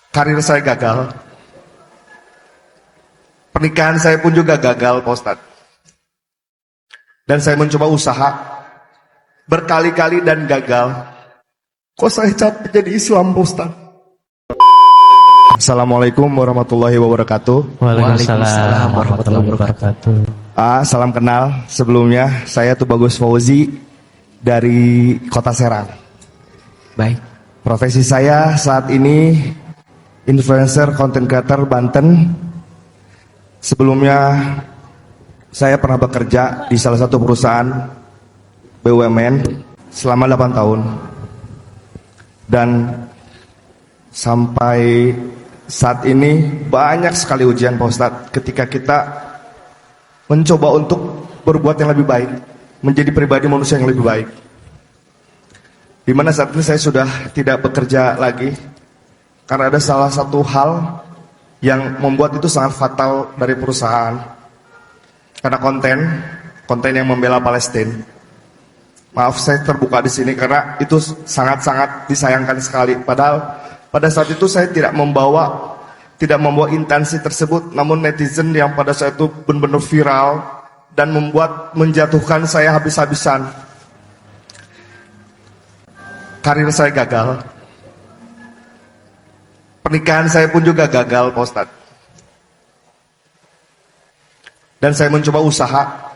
Karir saya gagal. Pernikahan saya pun juga gagal, Pak Ustadz. Dan saya mencoba usaha berkali-kali dan gagal. Kok saya capek jadi Islam, Pak Ustadz? Assalamualaikum warahmatullahi wabarakatuh. Waalaikumsalam warahmatullahi wabarakatuh. Salam kenal. Sebelumnya saya Tubagus Fauzi dari Kota Serang. Baik. Profesi saya saat ini influencer, content creator Banten. Sebelumnya saya pernah bekerja di salah satu perusahaan BUMN selama 8 tahun. Dan sampai saat ini banyak sekali ujian, Pak Ustadz, ketika kita mencoba untuk berbuat yang lebih baik, menjadi pribadi manusia yang lebih baik. Dimana saat ini saya sudah tidak bekerja lagi karena ada salah satu hal yang membuat itu sangat fatal dari perusahaan. Karena konten yang membela Palestina. Maaf saya terbuka di sini karena itu sangat-sangat disayangkan sekali. Padahal pada saat itu saya tidak membawa intensi tersebut, namun netizen yang pada saat itu benar-benar viral dan menjatuhkan saya habis-habisan. Karir saya gagal. Pernikahan saya pun juga gagal, Pak Ustadz. Dan saya mencoba usaha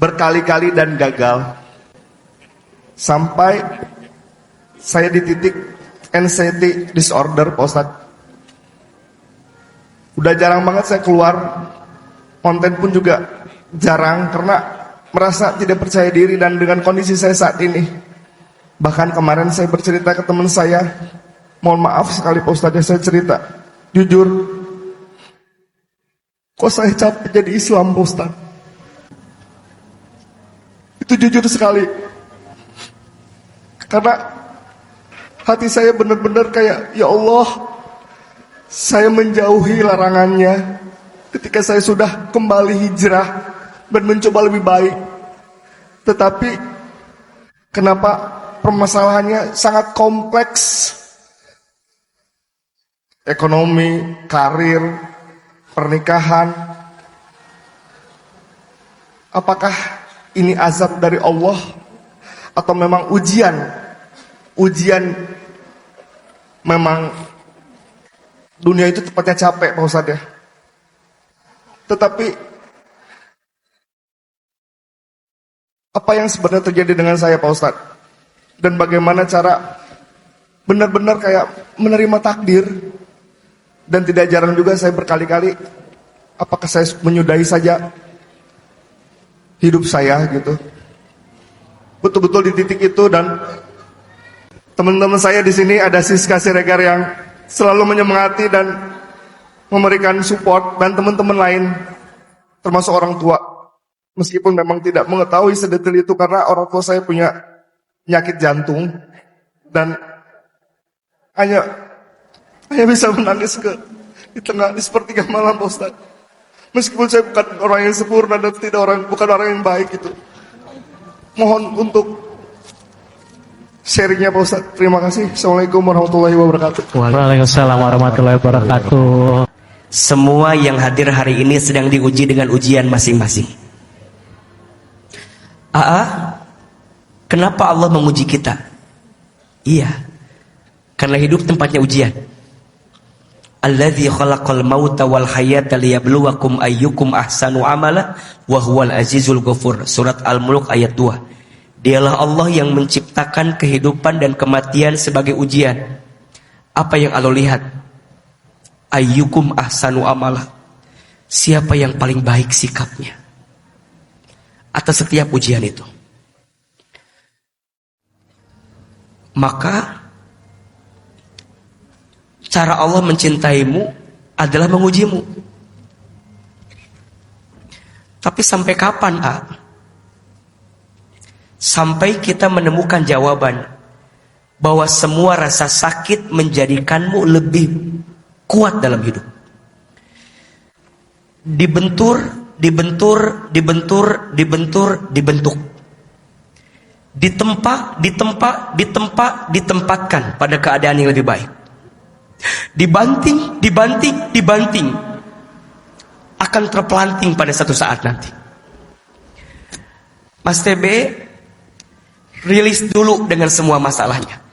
berkali-kali dan gagal. Sampai saya di titik anxiety disorder, Pak Ustadz. Udah jarang banget saya keluar, konten pun juga jarang karena merasa tidak percaya diri dan dengan kondisi saya saat ini. Bahkan kemarin saya bercerita ke teman saya, mohon maaf sekali Pak Ustadz, saya cerita jujur, kok saya capek jadi Islam, Pak Ustadz. Itu jujur sekali. Karena hati saya benar-benar kayak, ya Allah, saya menjauhi larangannya ketika saya sudah kembali hijrah dan mencoba lebih baik. Tetapi kenapa permasalahannya sangat kompleks? Ekonomi, karir, pernikahan. Apakah ini azab dari Allah atau memang ujian? Ujian memang dunia itu tepatnya capek, Pak Ustadz ya. Tetapi apa yang sebenarnya terjadi dengan saya, Pak Ustadz? Dan bagaimana cara benar-benar kayak menerima takdir? Dan tidak jarang juga saya berkali-kali, apakah saya menyudahi saja hidup saya gitu? Betul-betul di titik itu. Dan teman-teman saya di sini ada Siska Siregar yang selalu menyemangati dan memberikan support, dan teman-teman lain termasuk orang tua. Meskipun memang tidak mengetahui sedetail itu karena orang tua saya punya penyakit jantung dan hanya bisa menangis di tengah di sepertiga malam, Pak Ustaz. Meskipun saya bukan orang yang sempurna dan bukan orang yang baik itu. Mohon untuk sharingnya, Pak Ustaz. Terima kasih. Assalamualaikum warahmatullahi wabarakatuh. Waalaikumsalam warahmatullahi wabarakatuh. Semua yang hadir hari ini sedang diuji dengan ujian masing-masing. Kenapa Allah menguji kita? Iya, karena hidup tempatnya ujian. Alladzi khalaqal mauta wal hayata liyabluwakum ayyukum ahsanu amala wa huwal azizul ghafur. Surat Al-Mulk ayat 2. Dialah Allah yang menciptakan kehidupan dan kematian sebagai ujian. Apa yang Allah lihat? Ayyukum ahsanu amala. Siapa yang paling baik sikapnya atas setiap ujian itu. Maka cara Allah mencintaimu adalah mengujimu. Tapi sampai kapan, Sampai kita menemukan jawaban bahwa semua rasa sakit menjadikanmu lebih kuat dalam hidup. Dibentur, dibentuk. Ditempatkan pada keadaan yang lebih baik. Dibanting, dibanting, dibanting, akan terpelanting pada satu saat nanti. Mas TB rilis dulu dengan semua masalahnya.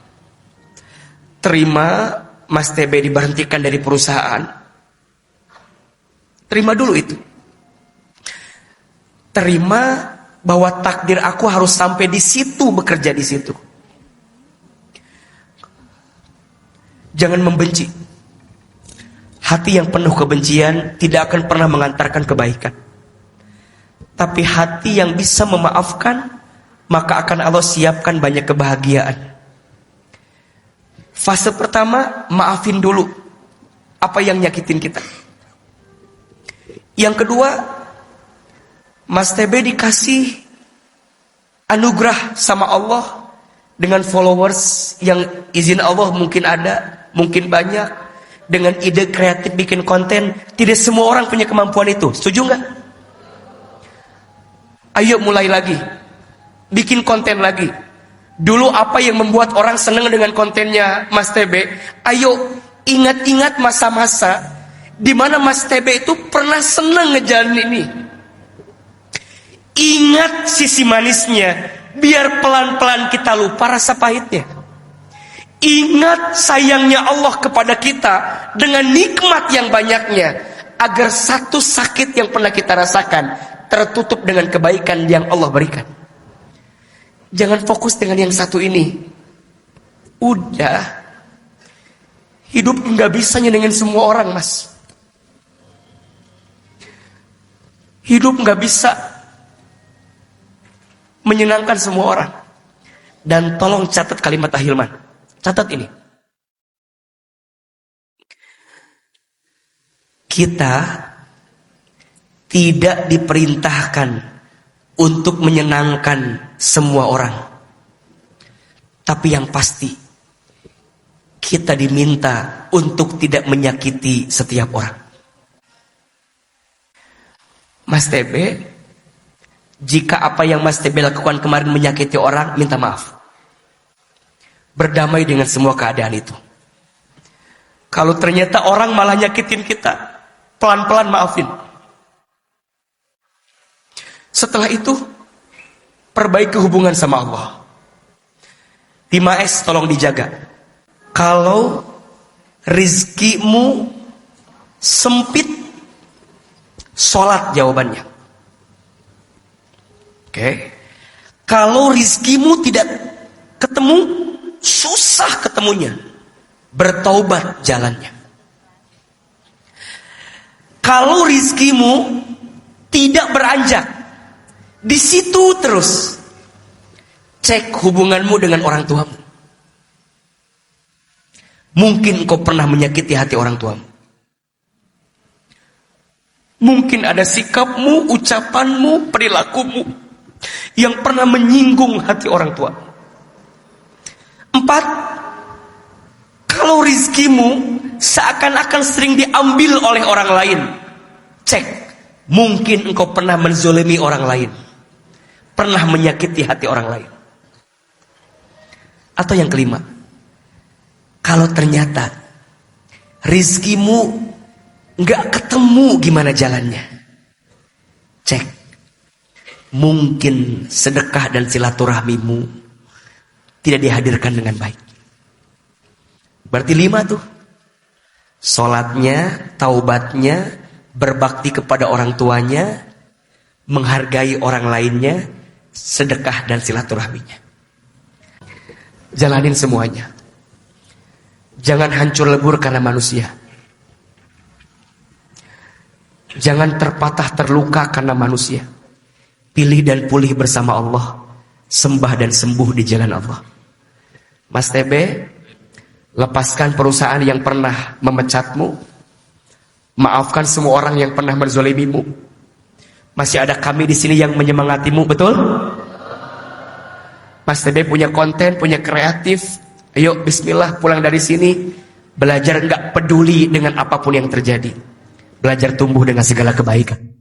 Terima Mas TB diberhentikan dari perusahaan. Terima dulu itu. Terima bahwa takdir aku harus sampai di situ, bekerja di situ. Jangan membenci. Hati yang penuh kebencian tidak akan pernah mengantarkan kebaikan. Tapi hati yang bisa memaafkan, maka akan Allah siapkan banyak kebahagiaan. Fase pertama, maafin dulu apa yang nyakitin kita. Yang kedua, Mas TB dikasih anugerah sama Allah dengan followers yang izin Allah mungkin ada, mungkin banyak. Dengan ide kreatif bikin konten, tidak semua orang punya kemampuan itu. Setuju nggak? Ayo mulai lagi, bikin konten lagi. Dulu apa yang membuat orang senang dengan kontennya Mas TB? Ayo ingat-ingat masa-masa di mana Mas TB itu pernah senang ngejalanin ini. Ingat sisi manisnya, biar pelan-pelan kita lupa rasa pahitnya. Ingat sayangnya Allah kepada kita dengan nikmat yang banyaknya, agar satu sakit yang pernah kita rasakan tertutup dengan kebaikan yang Allah berikan. Jangan fokus dengan yang satu ini. Udah, hidup nggak bisa nyenengin semua orang, Mas. Hidup nggak bisa menyenangkan semua orang. Dan tolong catat kalimat Ahilman. Catat ini. Kita tidak diperintahkan untuk menyenangkan semua orang. Tapi yang pasti, kita diminta untuk tidak menyakiti setiap orang. Mas TB, jika apa yang Mas TB lakukan kemarin menyakiti orang, minta maaf. Berdamai dengan semua keadaan itu. Kalau ternyata orang malah nyakitin kita, pelan-pelan maafin. Setelah itu, perbaiki hubungan sama Allah. 5S tolong dijaga. Kalau rizkimu sempit, sholat jawabannya. Oke. Kalau rizkimu tidak ketemu, susah ketemunya, bertaubat jalannya. Kalau rizkimu tidak beranjak, di situ terus, cek hubunganmu dengan orang tuamu. Mungkin kau pernah menyakiti hati orang tuamu. Mungkin ada sikapmu, ucapanmu, perilakumu yang pernah menyinggung hati orang tua. 4, kalau rizkimu seakan-akan sering diambil oleh orang lain, cek, mungkin engkau pernah menzolimi orang lain, pernah menyakiti hati orang lain. Atau yang kelima, kalau ternyata rizkimu nggak ketemu gimana jalannya, cek, mungkin sedekah dan silaturahmimu tidak dihadirkan dengan baik. Berarti 5 tuh. Sholatnya, taubatnya, berbakti kepada orang tuanya, menghargai orang lainnya, sedekah dan silaturahminya. Jalanin semuanya. Jangan hancur lebur karena manusia. Jangan terpatah terluka karena manusia. Pilih dan pulih bersama Allah. Sembah dan sembuh di jalan Allah. Mas TB, lepaskan perusahaan yang pernah memecatmu. Maafkan semua orang yang pernah menzolimimu. Masih ada kami di sini yang menyemangatimu, betul? Mas TB punya konten, punya kreatif. Ayo bismillah pulang dari sini, belajar nggak peduli dengan apapun yang terjadi. Belajar tumbuh dengan segala kebaikan.